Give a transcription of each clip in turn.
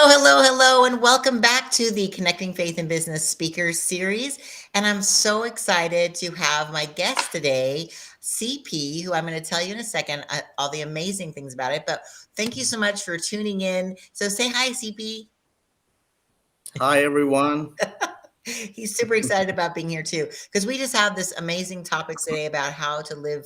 Hello, and welcome back to the Connecting Faith and Business Speakers Series. And I'm so excited to have my guest today, CP, who I'm going to tell you in a second all the amazing things about it. But thank you so much for tuning in. So say hi, CP. Hi, everyone. He's super excited about being here too, because we just have this amazing topics today about how to live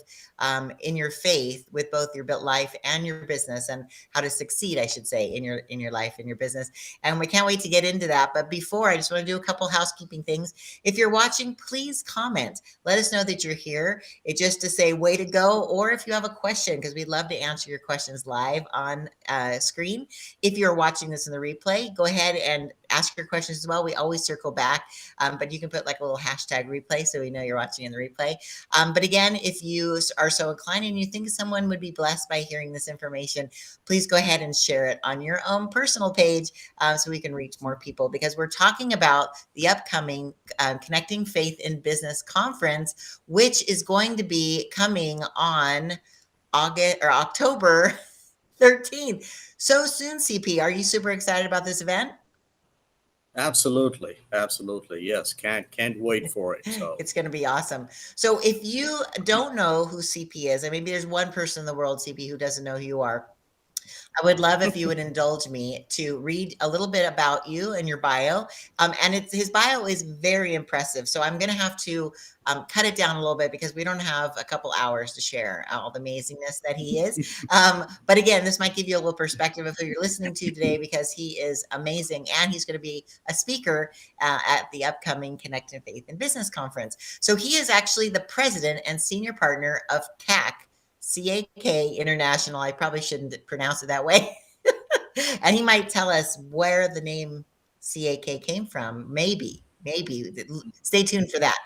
in your faith with both your life and your business, and how to succeed, I should say, in your life and your business. And we can't wait to get into that. But before, I just want to do a couple housekeeping things. If you're watching, please comment. Let us know that you're here. It just to say way to go, or if you have a question, because we'd love to answer your questions live on screen. If you're watching this in the replay, go ahead and ask your questions as well. We always circle back, but you can put like a little hashtag replay so we know you're watching in the replay. But again, if you are so inclined and you think someone would be blessed by hearing this information, please go ahead and share it on your own personal page so we can reach more people, because we're talking about the upcoming Connecting Faith in Business Conference, which is going to be coming on August or October 13th. So soon, CP. Are you super excited about this event? Absolutely, absolutely. Yes, can't wait for it. So, It's going to be awesome. So if you don't know who CP is, and maybe there's one person in the world, CP, who doesn't know who you are, I would love if you would indulge me to read a little bit about you and your bio. And his bio is very impressive. So I'm going to have to cut it down a little bit, because we don't have a couple hours to share all the amazingness that he is. But again, this might give you a little perspective of who you're listening to today, because he is amazing. And he's going to be a speaker at the upcoming Connecting Faith and Business Conference. So he is actually the president and senior partner of CAK International. I probably shouldn't pronounce it that way. And he might tell us where the name CAK came from. Maybe. Stay tuned for that.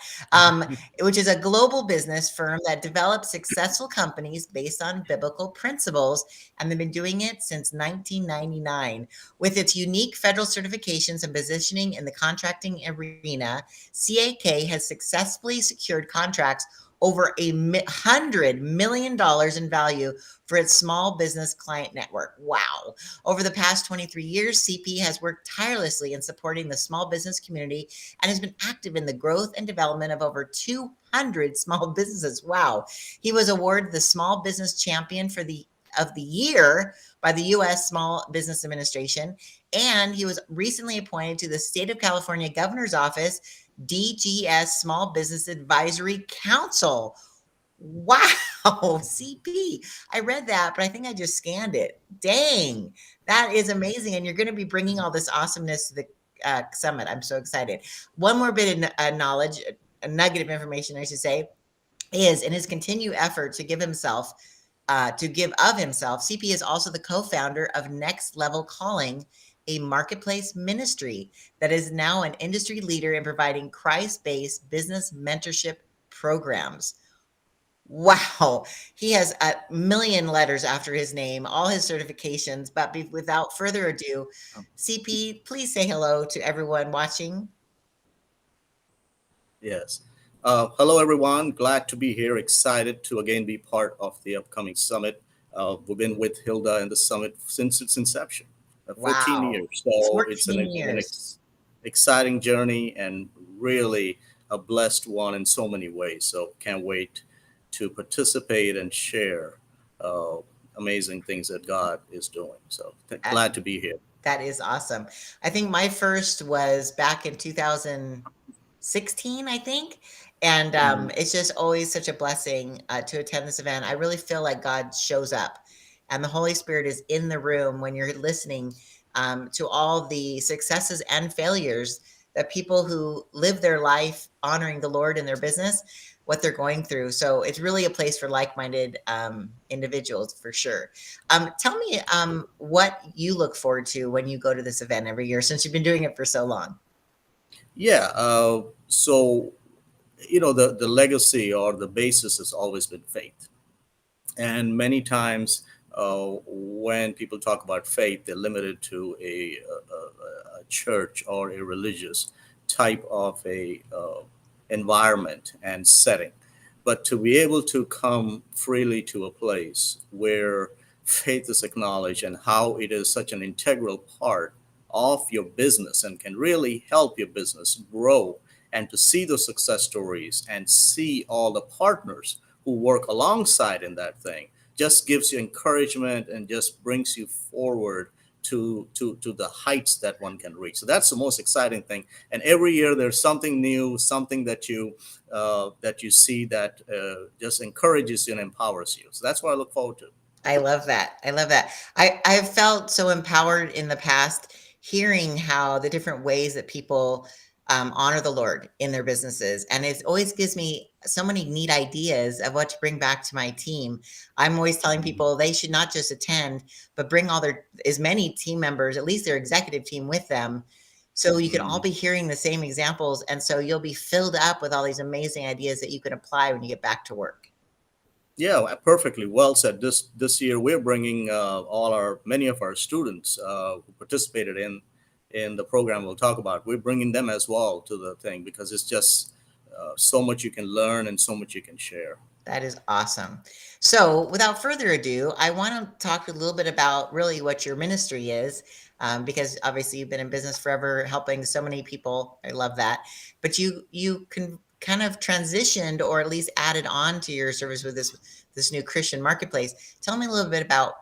Which is a global business firm that develops successful companies based on biblical principles, and they've been doing it since 1999. With its unique federal certifications and positioning in the contracting arena, CAK has successfully secured contracts over $100 million in value for its small business client network. Wow. Over the past 23 years, CP has worked tirelessly in supporting the small business community and has been active in the growth and development of over 200 small businesses. Wow. He was awarded the Small Business Champion of the Year by the U.S. Small Business Administration, and he was recently appointed to the State of California Governor's Office DGS Small Business Advisory Council. Wow, CP. I read that, but I think I just scanned it. Dang, that is amazing. And you're going to be bringing all this awesomeness to the summit. I'm so excited. One more bit of knowledge, a nugget of information, I should say, is in his continued effort to give of himself, CP is also the co-founder of Next Level Calling, a marketplace ministry that is now an industry leader in providing Christ-based business mentorship programs. Wow. He has a million letters after his name, all his certifications. But without further ado, CP, please say hello to everyone watching. yes. Hello, everyone. Glad to be here. Excited to again be part of the upcoming summit. We've been with Hilda and the summit since its inception, 14 Wow. years. So it's 14 years. exciting journey and really a blessed one in so many ways. So can't wait to participate and share uh, amazing things that God is doing. So glad to be here. That is awesome. I think my first was back in 2016, I think. And Mhm. it's just always such a blessing to attend this event. I really feel like God shows up and the Holy Spirit is in the room when you're listening to all the successes and failures that people who live their life honoring the Lord in their business, what they're going through. So it's really a place for like-minded individuals for sure. Tell me what you look forward to when you go to this event every year, since you've been doing it for so long. Yeah. So the legacy or the basis has always been faith, and many times when people talk about faith, they're limited to a church or a religious type of a environment and setting. But to be able to come freely to a place where faith is acknowledged and how it is such an integral part of your business and can really help your business grow, and to see those success stories and see all the partners who work alongside in that thing just gives you encouragement and just brings you forward to the heights that one can reach. So that's the most exciting thing. And every year there's something new, something that you see that just encourages you and empowers you. So that's what I look forward to. I love that. I love that. I've felt so empowered in the past hearing how the different ways that people honor the Lord in their businesses. And it always gives me so many neat ideas of what to bring back to my team. I'm always telling people they should not just attend, but bring all their, as many team members, at least their executive team with them. So you can all Mhm. be hearing the same examples. And so you'll be filled up with all these amazing ideas that you can apply when you get back to work. Yeah, perfectly well said. This year we're bringing all our many of our students who participated in the program we'll talk about. We're bringing them as well to the thing because it's just so much you can learn and so much you can share. That is awesome. So, without further ado, I want to talk a little bit about really what your ministry is, because obviously you've been in business forever, helping so many people. I love that. But you can kind of transitioned, or at least added on to your service with this new Christian marketplace. Tell me a little bit about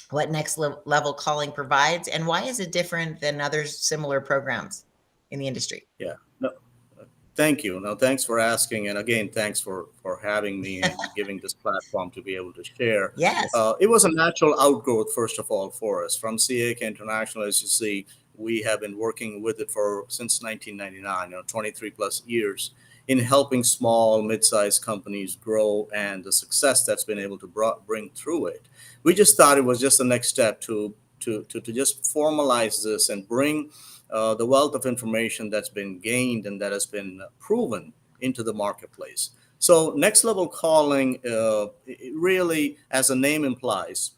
what next level calling provides, and why is it different than other similar programs in the industry? Yeah. No, thank you. No, thanks for asking, and again, thanks for having me and giving this platform to be able to share. Yes. It was a natural outgrowth, first of all, for us from CAK International. As you see, we have been working with it for since 1999, 23 plus years in helping small, mid-sized companies grow and the success that's been able to bring through it. We just thought it was just the next step to just formalize this and bring the wealth of information that's been gained and that has been proven into the marketplace. So, next level calling, really, as the name implies,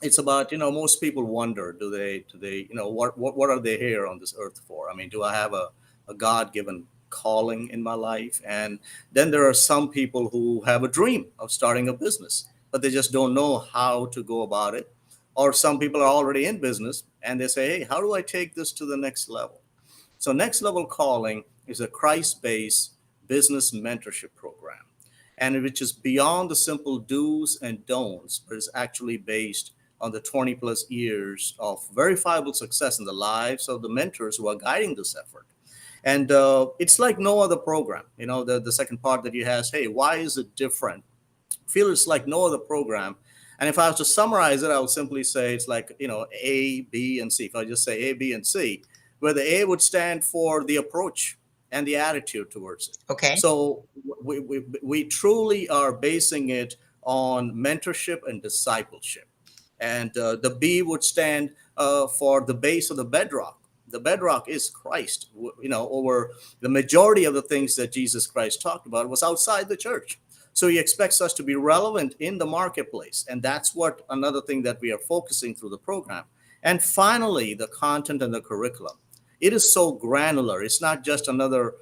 it's about, most people wonder, do they what are they here on this earth for? I mean, do I have a God-given calling in my life? And then there are some people who have a dream of starting a business, but they just don't know how to go about it. Or some people are already in business and they say, hey, how do I take this to the next level? So, Next Level Calling is a Christ based business mentorship program, and which is beyond the simple do's and don'ts, but is actually based on the 20 plus years of verifiable success in the lives of the mentors who are guiding this effort. And it's like no other program. The second part that you asked, hey, why is it different? Feel it's like no other program. And if I was to summarize it, I would simply say it's like, A, B, and C. If I just say A, B, and C, where the A would stand for the approach and the attitude towards it. Okay. So we truly are basing it on mentorship and discipleship. And the B would stand for the base of the bedrock. The bedrock is Christ. Over the majority of the things that Jesus Christ talked about was outside the church. So he expects us to be relevant in the marketplace. And that's what another thing that we are focusing through the program. And finally, the content and the curriculum. It is so granular. It's not just another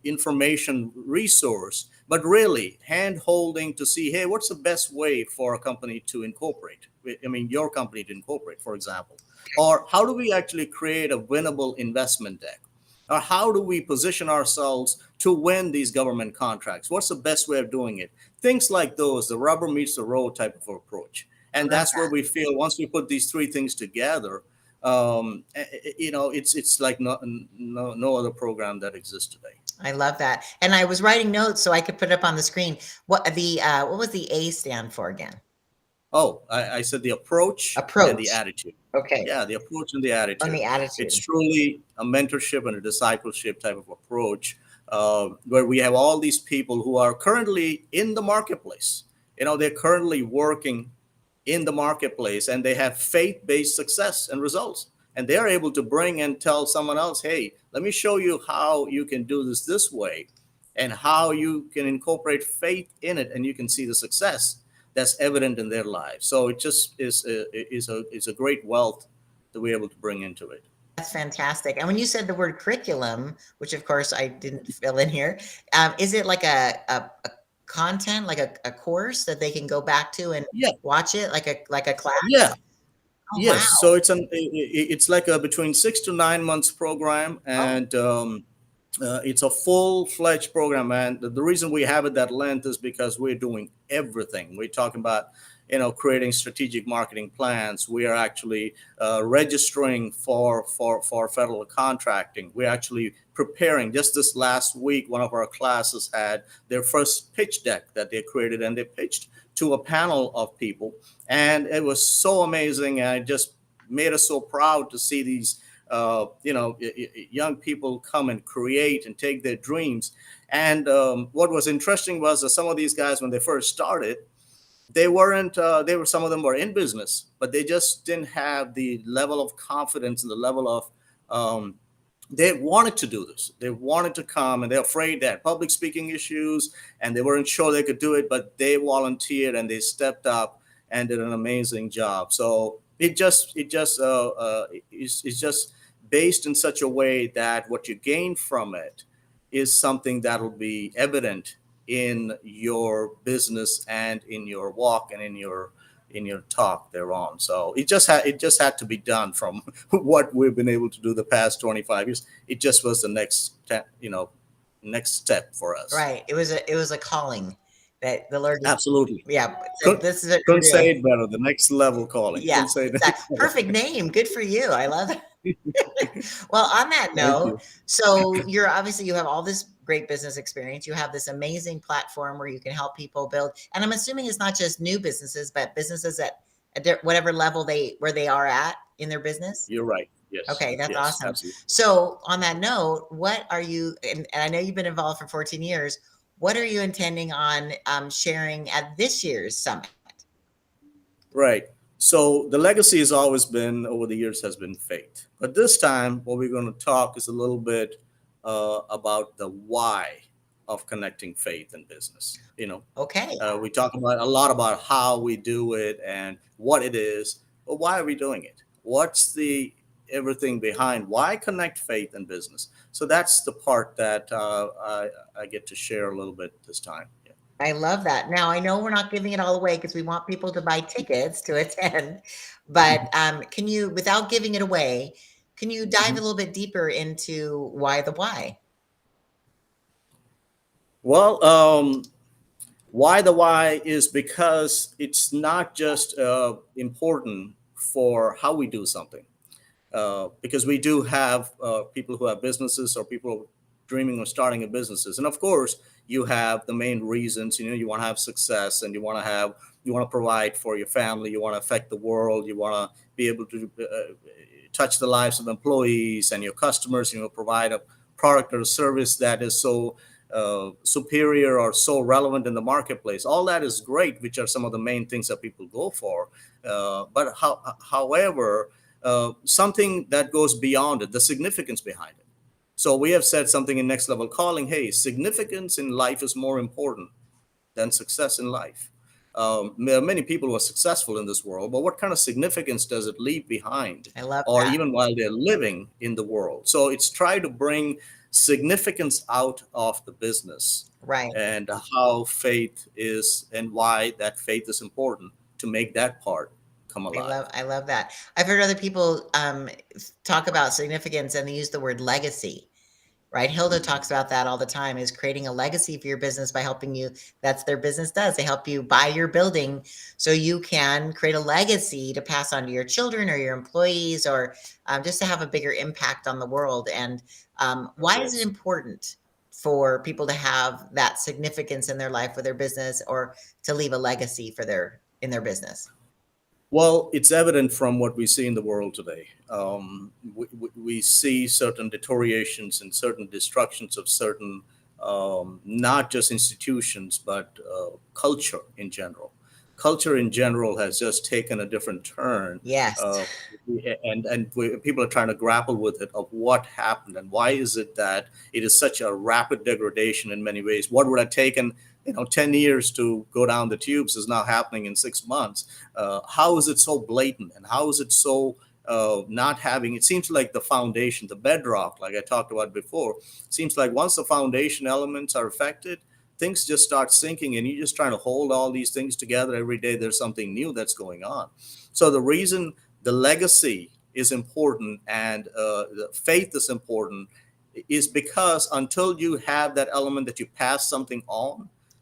information resource, but really hand holding to see, hey, what's the best way for a company to incorporate? I mean, your company to incorporate, for example. Or how do we actually create a winnable investment deck? Or how do we position ourselves to win these government contracts? What's the best way of doing it? Things like those, the rubber meets the road type of approach. I And love that's where that. we feel once we put these three things together, it's like no other program that exists today. I love that. And I was writing notes so I could put it up on the screen. What was the A stand for again? Oh, I said the approach and the Approach. attitude. Okay. Yeah, the approach and the On attitude. the It's attitude. truly a mentorship and a discipleship type of approach where we have all these people who are currently in the marketplace. They're currently working in the marketplace and they have faith based success and results. And they're able to bring and tell someone else, hey, let me show you how you can do this way and how you can incorporate faith in it and you can see the success that's evident in their lives. So it just is a great wealth that we're able to bring into it. That's fantastic. And when you said the word curriculum, which of course I didn't fill in here, is it like a content, like a course that they can go back to and Yeah, watch it, like a class? yeah, Oh, Yes, wow. so it's like a between 6 to 9 months program, Oh, and it's a full-fledged program. And the reason we have it that length is because we're doing everything. We're talking about, creating strategic marketing plans. We are actually registering for federal contracting. We're actually preparing. Just this last week, one of our classes had their first pitch deck that they created, and they pitched to a panel of people, and it was so amazing. And it just made us so proud to see these young people come and create and take their dreams. And what was interesting was that some of these guys, when they first started, they weren't they were some of them were in business, but they just didn't have the level of confidence and the level of they wanted to do this. They wanted to come, and they're afraid they had public speaking issues, and they weren't sure they could do it, but they volunteered and they stepped up and did an amazing job. So it's just based in such a way that what you gain from it is something that will be evident in your business and in your walk and in your talk thereon. So it just had to be done from what we've been able to do the past 25 years. It just was the next step for us. right. It was a calling that the Lord just, Absolutely. yeah, said, Couldn't, this is what you're couldn't say doing. it better. The next level calling. Yeah, Couldn't say it any exactly. better. Perfect name. Good for you. I love it. Well, on that Thank note, you. so you have all this great business experience. You have this amazing platform where you can help people build. And I'm assuming it's not just new businesses, but businesses at whatever level where they are at in their business. You're right. Yes. Okay, that's Yes. awesome. Absolutely. So, on that note, what are you, and I know you've been involved for 14 years, what are you intending on sharing at this year's summit? Right. So the legacy has always been over the years has been faith, but this time what we're going to talk is a little bit about the why of connecting faith and business. Okay, We talk about a lot about how we do it and what it is, but why are we doing it? What's the everything behind why connect faith and business? So that's the part that I get to share a little bit this time. Yeah. I love that. Now, I know we're not giving it all away because we want people to buy tickets to attend, but can you, without giving it away, can you dive a Mhm. little bit deeper into why the why? Well, why the why is because it's not just important for how we do something. Because we do have people who have businesses or people dreaming of starting a businesses, and of course you have the main reasons. You want to have success, and you want to provide for your family, you want to affect the world, you want to be able to touch the lives of employees and your customers, provide a product or a service that is so superior or so relevant in the marketplace. All that is great, which are some of the main things that people go for. However, something that goes beyond it, the significance behind it. So we have said something in Next Level Calling, hey, significance in life is more important than success in life. There are many people who are successful in this world, but what kind of significance does it leave behind, I love or that. even while they're living in the world? So it's try to bring significance out of the business, Right. and how faith is and why that faith is important to make that part come alive. I love that. I've heard other people talk about significance and they use the word legacy. Right? Hilda Mhm. talks about that all the time, is creating a legacy for your business by helping you. That's their business does. They help you buy your building so you can create a legacy to pass on to your children or your employees, or just to have a bigger impact on the world. And why is it Yes. important for people to have that significance in their life with their business, or to leave a legacy in their business? Well, it's evident from what we see in the world today. We see certain deteriorations and certain destructions of certain, not just institutions, but culture in general. Culture in general has just taken a different turn, Yes. uh, people are trying to grapple with it of what happened and why is it that it is such a rapid degradation in many ways. What would have taken 10 years to go down the tubes is now happening in 6 months. How is it so blatant, and how is it so not having, it seems like the foundation, the bedrock, like I talked about before, seems like once the foundation elements are affected, things just start sinking, and you're just trying to hold all these things together. Every day there's something new that's going on. So the reason the legacy is important and the faith is important is because until you have that element that you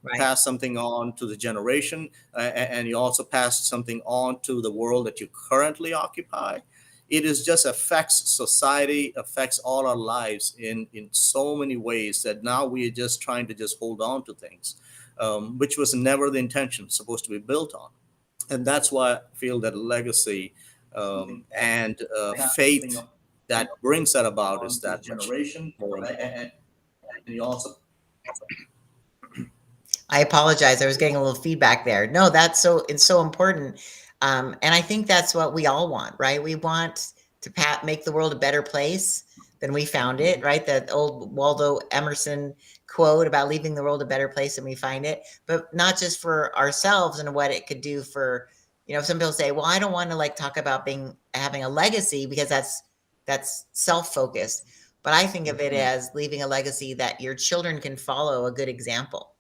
Right. pass something on to the generation, and you also pass something on to the world that you currently occupy, it is just affects society, affects all our lives in so many ways that now we are just trying to just hold on to things, which was never the intention supposed to be built on. And that's why I feel that legacy and faith that brings that about is that much more important. I apologize. I was getting a little feedback there. No, that's so it's so important. And I think that's what we all want, right? We want to make the world a better place than we found it, right? That old Waldo Emerson quote about leaving the world a better place than we find it, but not just for ourselves and what it could do for, some people say, well, I don't want to like talk about having a legacy because that's self-focused. But I think of it as leaving a legacy that your children can follow a good example.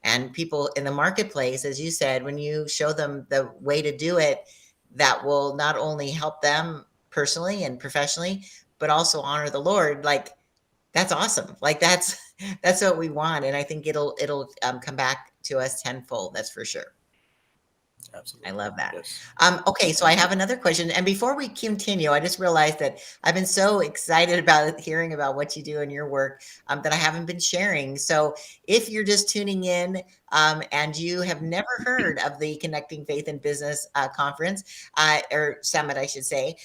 And people in the marketplace, as you said, when you show them the way to do it, that will not only help them personally and professionally, but also honor the Lord. Like that's awesome. Like that's that's what we want, and I think it'll come back to us tenfold. That's for sure. I Absolutely. love that. Yes. Okay, so I have another question. And before we continue, I just realized that I've been so excited about hearing about what you do in your work that I haven't been sharing. So if you're just tuning in and you have never heard of the Connecting Faith and Business conference or summit, I should say,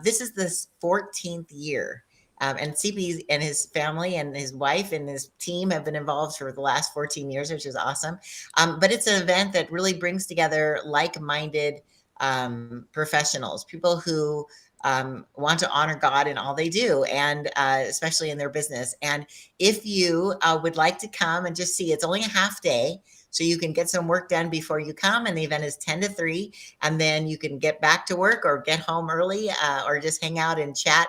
this is the 14th year. And CP and his family and his wife and his team have been involved for the last 14 years, which is awesome. But it's an event that really brings together like-minded professionals, people who want to honor God in all they do, and especially in their business. And if you would like to come and just see, it's only a half day, so you can get some work done before you come. And the event is 10 to 3, and then you can get back to work or get home early or just hang out and chat.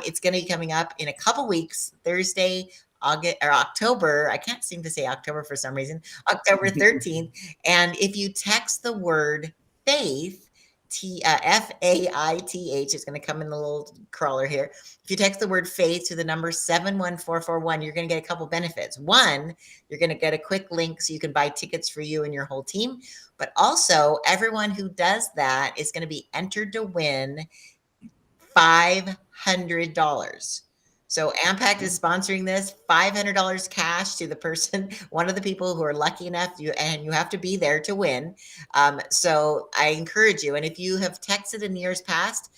It's going to be coming up in a couple weeks, Thursday, August or October. I can't seem to say October for some reason. October 13th. And if you text the word faith, FAITH, it's going to come in the little crawler here. If you text the word faith to the number 71441, you're going to get a couple benefits. One, you're going to get a quick link so you can buy tickets for you and your whole team. But also, everyone who does that is going to be entered to win $500. So Ampact is sponsoring this, $500 cash to the person, one of the people who are lucky enough, and you have to be there to win. So I encourage you, and if you have texted in years past,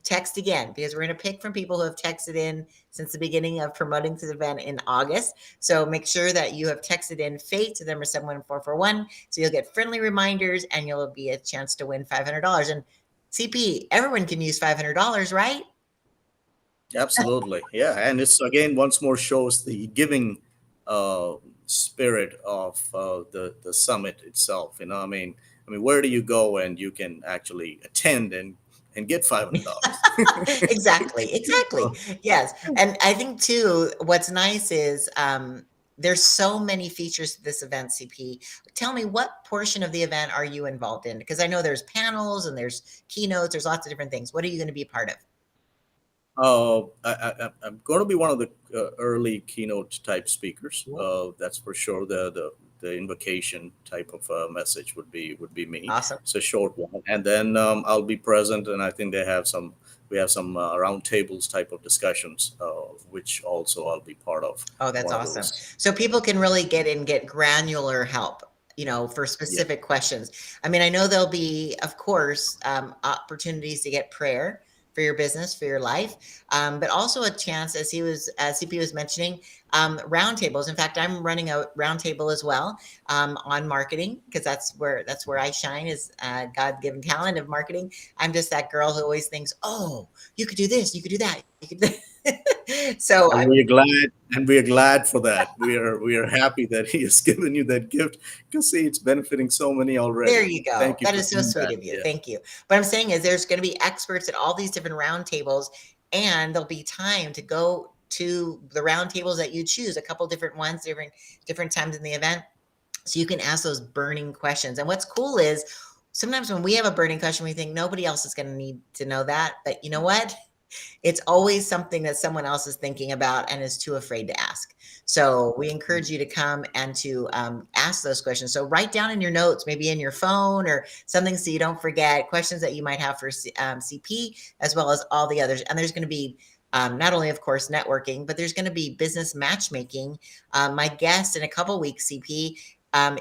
text again, because we're going to pick from people who have texted in since the beginning of promoting this event in August. So make sure that you have texted in faith to the number 71441, so you'll get friendly reminders and you'll be a chance to win $500. And CP, everyone can use $500, right? Absolutely. Yeah. And it's again, once more shows the giving uh, spirit of the summit itself. Where do you go and you can actually attend and get $500? Exactly. Yes. And I think too, what's nice is there's so many features to this event, CP. Tell me, what portion of the event are you involved in? Because I know there's panels and there's keynotes, there's lots of different things. What are you going to be a part of? I'm going to be one of the early keynote type speakers. That's for sure. The invocation type of message would be me. Awesome. It's a short one, and then I'll be present. And I think we have some roundtables type of discussions, which also I'll be part of. Oh, that's One of awesome. those. So people can really get granular help, for Yeah, specific questions. I mean, I know there'll be, of course, opportunities to get prayer for your business, for your life, but also a chance, as CP was mentioning, roundtables. In fact, I'm running a roundtable as well on marketing, because that's where I shine, is God-given talent of marketing. I'm just that girl who always thinks, oh, you could do this, you could do that, you could. So and we're glad for that. We are happy that He has given you that gift, because see, it's benefiting so many there already. you go. Thank you That for is so doing sweet that. of you. Yeah. Thank you. What I'm saying is there's going to be experts at all these different roundtables, and there'll be time to go to the roundtables that you choose, a couple different ones, different times in the event, so you can ask those burning questions. And what's cool is sometimes when we have a burning question, we think nobody else is going to need to know that. But you know what? It's always something that someone else is thinking about and is too afraid to ask. So we encourage you to come and to ask those questions. So write down in your notes, maybe in your phone or something, so you don't forget questions that you might have for CP, as well as all the others. And there's going to be not only, of course, networking, but there's going to be business matchmaking. My guest in a couple weeks, CP,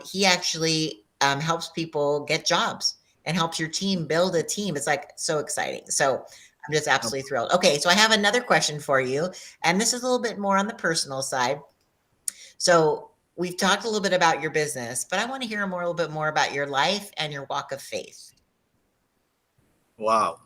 he actually helps people get jobs and helps your team build a team. It's like so exciting. So I'm just absolutely thrilled. Okay, so I have another question for you, and this is a little bit more on the personal side. So we've talked a little bit about your business, but I want to hear a little bit more about your life and your walk of faith. Wow.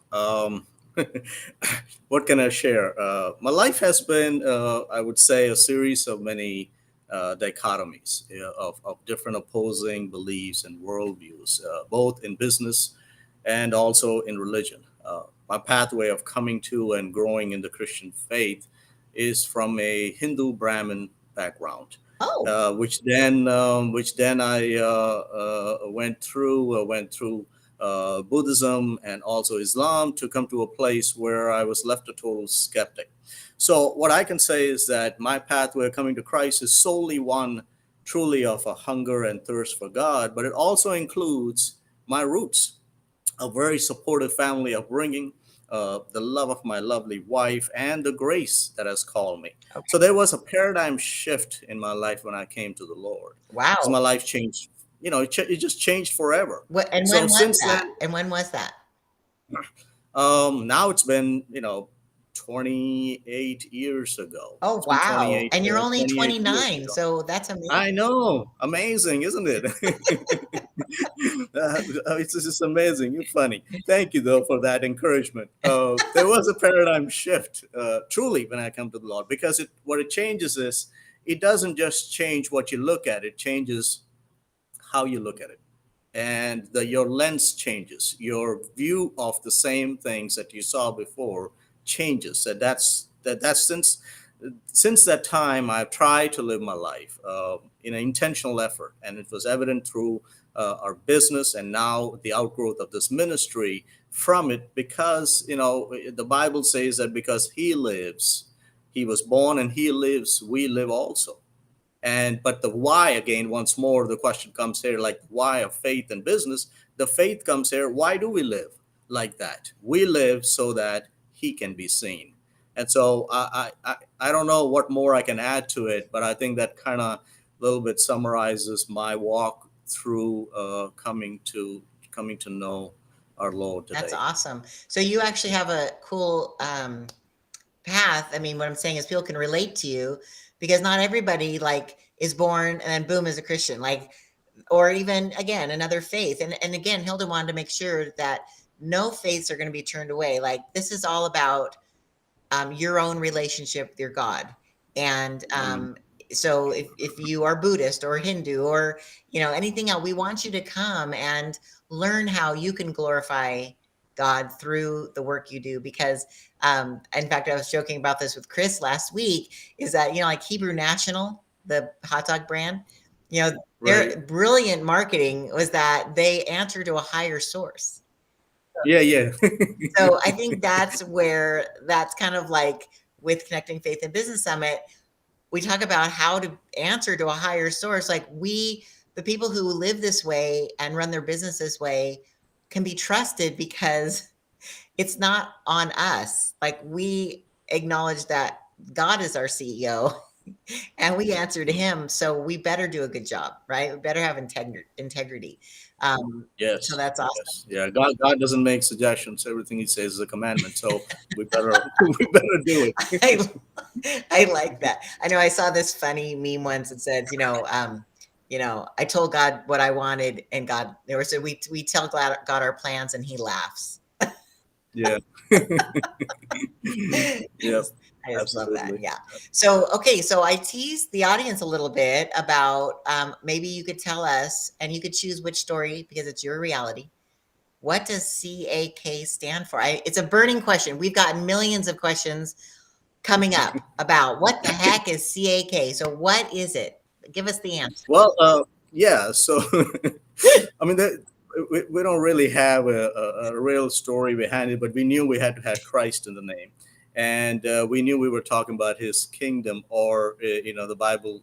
What can I share? My life has been, I would say, a series of many dichotomies, of different opposing beliefs and worldviews, both in business and also in religion. My pathway of coming to and growing in the Christian faith is from a Hindu Brahmin background, Oh, which then I went through Buddhism and also Islam to come to a place where I was left a total skeptic. So what I can say is that my pathway of coming to Christ is solely one truly of a hunger and thirst for God, but it also includes my roots, a very supportive family upbringing, the love of my lovely wife, and the grace that has called me. So okay. there was a paradigm shift in my life when I came to the Lord, because Wow. my life changed. It just changed forever. What and So when was since that? then, And when was that? now it's been 28 years ago. Oh, It's been wow. 28 And you're only 28 years 29, ago. so that's amazing. I know, amazing, isn't it? It's just amazing. You're funny. Thank you, though, for that encouragement. There was a paradigm shift, truly, when I come to the Lord, because what it changes is it doesn't just change what you look at; it changes how you look at it, and your lens changes. Your view of the same things that you saw before changes. That's since that time, I've tried to live my life in an intentional effort, and it was evident through our business and now the outgrowth of this ministry from it. Because the Bible says that because He lives, He was born, and He lives, we live also. And but the why, again, once more, the question comes here, like why of faith and business. The faith comes here, why do we live like that? We live so that He can be seen. And so I don't know what more I can add to it, but I think that kind of a little bit summarizes my walk through coming to know our Lord That's today. awesome. So you actually have a cool path. I mean, what I'm saying is people can relate to you because not everybody like is born and then boom is a Christian, like, or even again another faith. And again, Hilda wanted to make sure that no faiths are going to be turned away. Like this is all about your own relationship with your God. And Mm, so if you are Buddhist or Hindu or anything else, we want you to come and learn how you can glorify God through the work you do. Because in fact, I was joking about this with Chris last week, is that like Hebrew National, the hot dog brand, right. their brilliant marketing was that they answer to a higher source. Yeah, yeah. So I think that's kind of like with Connecting Faith and Business Summit, we talk about how to answer to a higher source. Like the people who live this way and run their business this way can be trusted because it's not on us. Like we acknowledge that God is our CEO and we answer to him. So we better do a good job, right? We better have integrity. So Yes, that's awesome. yes, yeah. God doesn't make suggestions. Everything He says is a commandment. So we better we better do it. I I like that. I know I saw this funny meme once that said, I told God what I wanted, and God, or so we tell God our plans, and He laughs. Yeah. Yep. I just love that. Absolutely. Yeah. So okay, so I teased the audience a little bit about maybe you could tell us, and you could choose which story because it's your reality. What does CAK stand for? It's a burning question. We've gotten millions of questions coming up about what the heck is CAK? So what is it? Give us the answer. Well, yeah. So, I mean, we don't really have a real story behind it, but we knew we had to have Christ in the name, and we knew we were talking about His kingdom, or the Bible.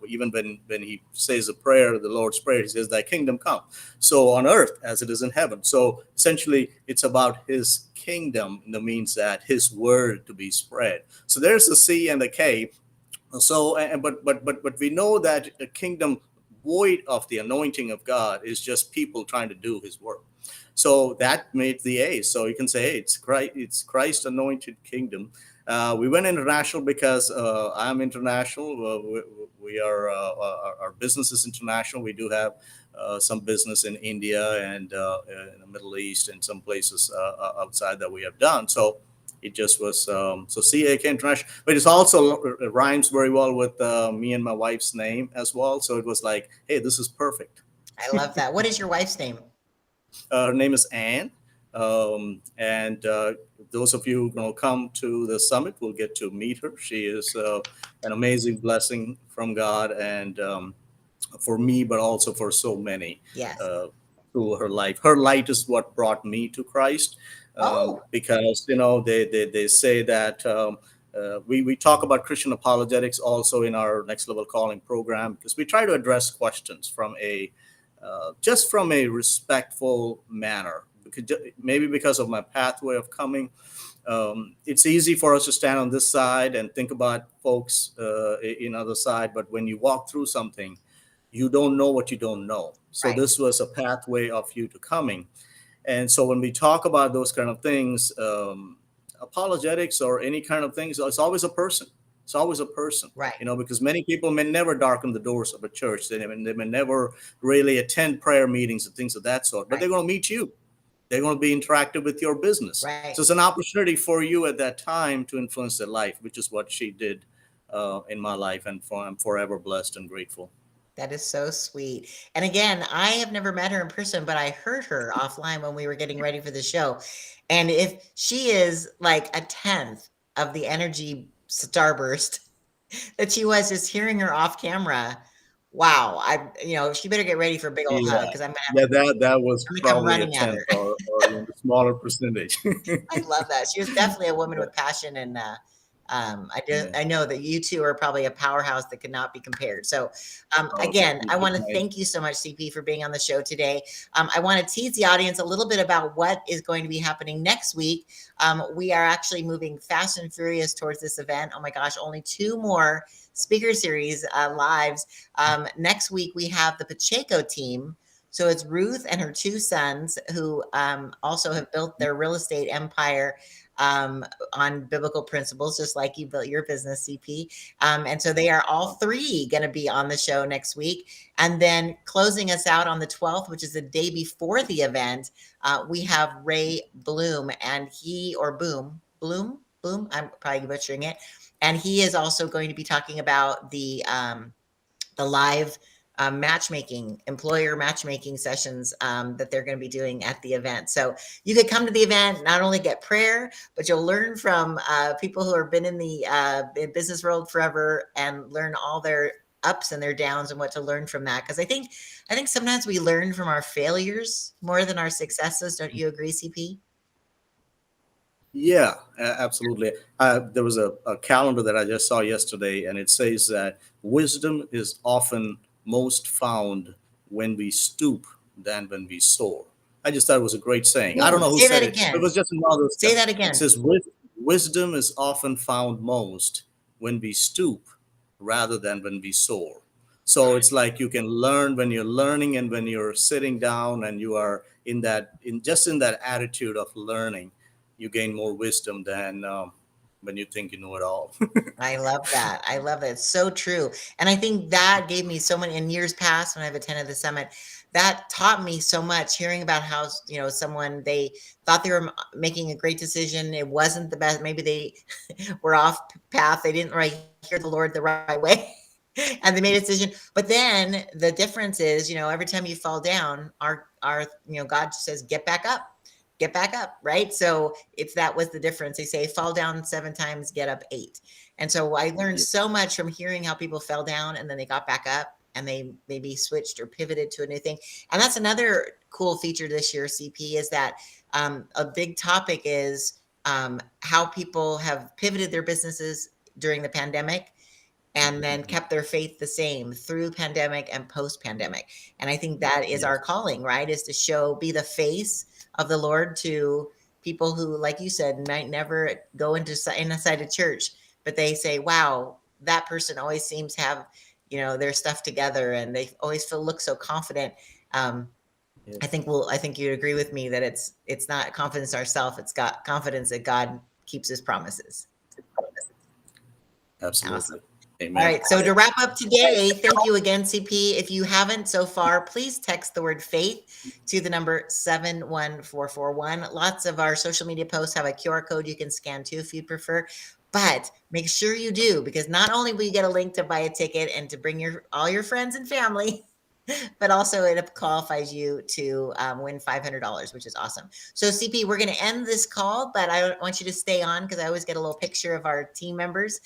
Even when He says a prayer, the Lord's prayer, He says, "Thy kingdom come," so on earth as it is in heaven. So essentially, it's about His kingdom. That means that His word to be spread. So there's the C and the K. So, but we know that a kingdom void of the anointing of God is just people trying to do His work. So that made the A. So you can say, hey, it's Christ anointed kingdom. We went international because I'm international. We are our business is international. We do have some business in India and in the Middle East and some places outside that we have done. So it just was so CAK International, but it's also it rhymes very well with me and my wife's name as well. So it was like, hey, this is perfect. I love that. What is your wife's name? Her name is Anne, and those of you who come to the summit will get to meet her. She is an amazing blessing from God, and for me, but also for so many Yes. uh, through her life. Her light is what brought me to Christ, Oh, because they say that we talk about Christian apologetics also in our Next Level Calling program, because we try to address questions from a just from a respectful manner. Because, maybe because of my pathway of coming, it's easy for us to stand on this side and think about folks in other side, but when you walk through something, you don't know what you don't know. So right, this was a pathway of you to coming. And so when we talk about those kind of things, apologetics or any kind of things, it's always a person. It's always a person, right, because many people may never darken the doors of a church. They may never really attend prayer meetings and things of that sort, but right, they're going to meet you. They're going to be interactive with your business. right. So it's an opportunity for you at that time to influence their life, which is what she did in my life. And I'm forever blessed and grateful. That is so sweet. And again, I have never met her in person, but I heard her offline when we were getting ready for the show. And if she is like a tenth of the energy starburst that she was just hearing her off camera, wow. She better get ready for a big old hug Yeah. because Yeah, that was I'm gonna come probably a running at tenth her. or a smaller percentage. I love that. She was definitely a woman Yeah. with passion, and Yeah. I know that you two are probably a powerhouse that could not be compared. So, Oh, again, you I too, want to mate. thank you so much, CP, for being on the show today. I want to tease the audience a little bit about what is going to be happening next week. We are actually moving fast and furious towards this event. Oh my gosh, only 2 more speaker series lives. Next week we have the Pacheco team. So it's Ruth and her 2 sons who also have built their real estate empire on biblical principles, just like you built your business, CP. And so they are all 3 going to be on the show next week. And then closing us out on the 12th, which is the day before the event, we have Ray Bloom, and Bloom, I'm probably butchering it. And he is also going to be talking about the live employer matchmaking sessions that they're going to be doing at the event. So you could come to the event, not only get prayer, but you'll learn from people who have been in the business world forever and learn all their ups and their downs and what to learn from that. Because I think sometimes we learn from our failures more than our successes. Don't you agree, CP? Yeah, absolutely. There was a calendar that I just saw yesterday, and it says that wisdom is often most found when we stoop than when we soar. I just thought it was a great saying. I don't Ooh, know who say said that it, but it again. was just one of those. Say that It again. says, Wisdom is often found most when we stoop rather than when we soar." So it's like you can learn when you're learning and when you're sitting down and you are in that attitude of learning, you gain more wisdom than when you think you know it all. I love that. I love that. It's so true. And I think that gave me so many in years past when I've attended the summit. That taught me so much hearing about how, someone they thought they were making a great decision. It wasn't the best. Maybe they were off path. They didn't hear the Lord the right way. And they made a decision. But then the difference is, every time you fall down, our God says, get back up, right? So that was the difference. They say fall down 7 times, get up 8. And so I learned Yeah. so much from hearing how people fell down and then they got back up and they maybe switched or pivoted to a new thing. And that's another cool feature this year, CP, is that a big topic is how people have pivoted their businesses during the pandemic and then kept their faith the same through pandemic and post pandemic. And I think that is our calling, right? Is to show, be the face of the Lord to people who, like you said, might never go inside a church, but they say, wow, that person always seems to have, their stuff together, and they always look so confident. I think you'd agree with me that it's not confidence in ourselves, it's got confidence that God keeps his promises. Absolutely. Awesome. Amen. All right. So to wrap up today, thank you again, CP. If you haven't so far, please text the word faith to the number 71441. Lots of our social media posts have a QR code you can scan too if you prefer. But make sure you do, because not only will you get a link to buy a ticket and to bring all your friends and family, but also it qualifies you to win $500, which is awesome. So CP, we're going to end this call, but I want you to stay on because I always get a little picture of our team members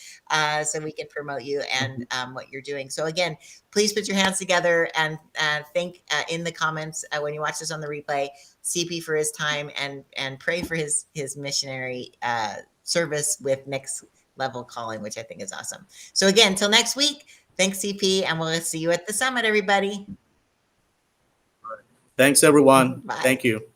so we can promote you and what you're doing. So again, please put your hands together and think in the comments when you watch this on the replay, CP for his time, and pray for his missionary service with Next Level Calling, which I think is awesome. So again, till next week, thanks, CP, and we'll see you at the summit, everybody. Thanks, everyone. Bye. Thank you.